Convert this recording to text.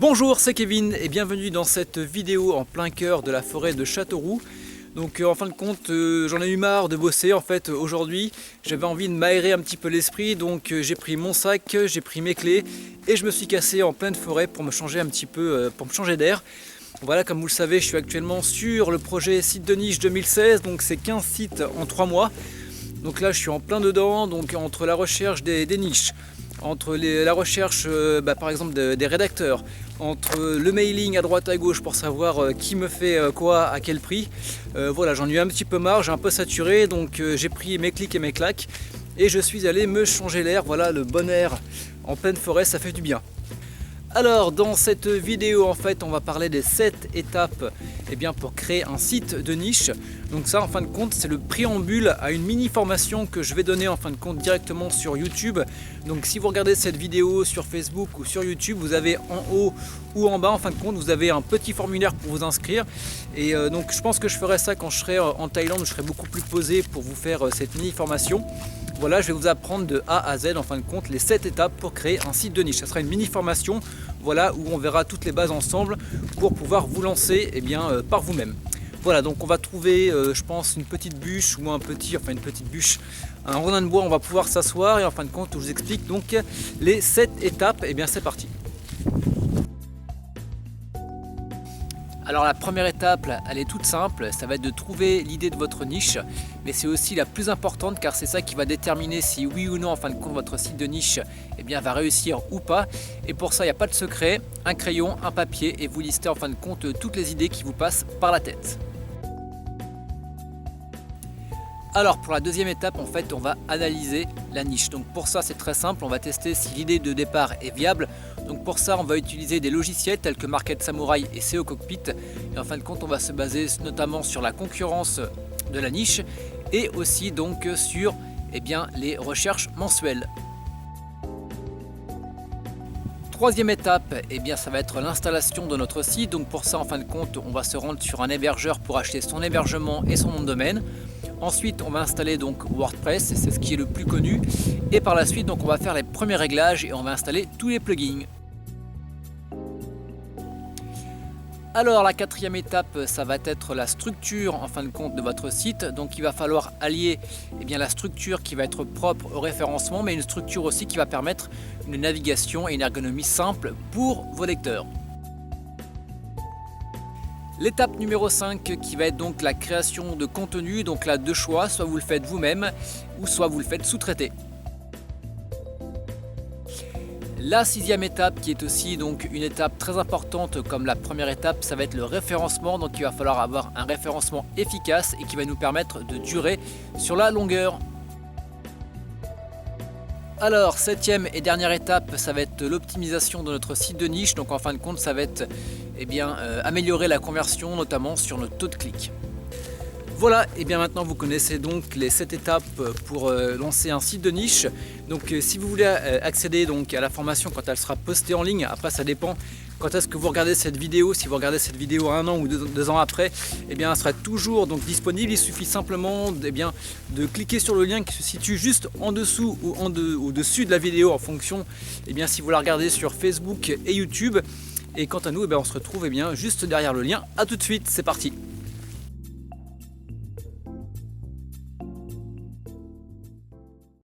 Bonjour, c'est Kevin et bienvenue dans cette vidéo en plein cœur de la forêt de Châteauroux. Donc en fin de compte, j'en ai eu marre de bosser en fait aujourd'hui. J'avais envie de m'aérer un petit peu l'esprit, donc j'ai pris mon sac, j'ai pris mes clés et je me suis cassé en pleine forêt pour me changer un petit peu, pour me changer d'air. Voilà, comme vous le savez, je suis actuellement sur le projet Site de Niche 2016, donc c'est 15 sites en 3 mois. Donc là je suis en plein dedans, donc entre la recherche des niches, entre la recherche par exemple des rédacteurs, entre le mailing à droite à gauche pour savoir qui me fait quoi à quel prix. Voilà, j'en ai eu un petit peu marre, j'ai un peu saturé, donc j'ai pris mes clics et mes claques et je suis allé me changer l'air. Voilà, le bon air en pleine forêt, ça fait du bien. Alors dans cette vidéo en fait on va parler des 7 étapes pour créer un site de niche. Donc ça en fin de compte c'est le préambule à une mini formation que je vais donner en fin de compte directement sur YouTube. Donc si vous regardez cette vidéo sur Facebook ou sur YouTube, vous avez en haut ou en bas en fin de compte vous avez un petit formulaire pour vous inscrire. Et donc je pense que je ferai ça quand je serai en Thaïlande où je serai beaucoup plus posé pour vous faire cette mini formation. Voilà, je vais vous apprendre de A à Z en fin de compte les 7 étapes pour créer un site de niche. Ça sera une mini formation, voilà, où on verra toutes les bases ensemble pour pouvoir vous lancer par vous-même. Voilà, donc on va trouver, je pense, une petite bûche ou un rondin de bois, on va pouvoir s'asseoir et en fin de compte je vous explique donc les 7 étapes. C'est parti. Alors la première étape, elle est toute simple, ça va être de trouver l'idée de votre niche, mais c'est aussi la plus importante car c'est ça qui va déterminer si oui ou non en fin de compte votre site de niche va réussir ou pas. Et pour ça il n'y a pas de secret, un crayon, un papier et vous listez en fin de compte toutes les idées qui vous passent par la tête. Alors pour la deuxième étape en fait on va analyser la niche. Donc pour ça c'est très simple, on va tester si l'idée de départ est viable. Donc pour ça on va utiliser des logiciels tels que Market Samurai et SEO Cockpit. Et en fin de compte on va se baser notamment sur la concurrence de la niche et aussi donc sur les recherches mensuelles. Troisième étape, ça va être l'installation de notre site. Donc pour ça en fin de compte on va se rendre sur un hébergeur pour acheter son hébergement et son nom de domaine. Ensuite on va installer donc WordPress, c'est ce qui est le plus connu. Et par la suite donc on va faire les premiers réglages et on va installer tous les plugins. Alors la quatrième étape, ça va être la structure en fin de compte de votre site. Donc il va falloir allier la structure qui va être propre au référencement, mais une structure aussi qui va permettre une navigation et une ergonomie simple pour vos lecteurs. L'étape numéro 5 qui va être donc la création de contenu. Donc là deux choix, soit vous le faites vous-même ou soit vous le faites sous-traiter. La sixième étape qui est aussi donc une étape très importante comme la première étape, ça va être le référencement. Donc il va falloir avoir un référencement efficace et qui va nous permettre de durer sur la longueur. Alors septième et dernière étape, ça va être l'optimisation de notre site de niche. Donc en fin de compte ça va être améliorer la conversion notamment sur notre taux de clic. Voilà, maintenant vous connaissez donc les 7 étapes pour lancer un site de niche. Donc si vous voulez accéder donc à la formation quand elle sera postée en ligne, après ça dépend quand est-ce que vous regardez cette vidéo. Si vous regardez cette vidéo 1 an ou 2 ans après, elle sera toujours donc disponible. Il suffit simplement de cliquer sur le lien qui se situe juste en dessous ou au-dessus de la vidéo en fonction si vous la regardez sur Facebook et YouTube. Et quant à nous, on se retrouve juste derrière le lien. A tout de suite, c'est parti.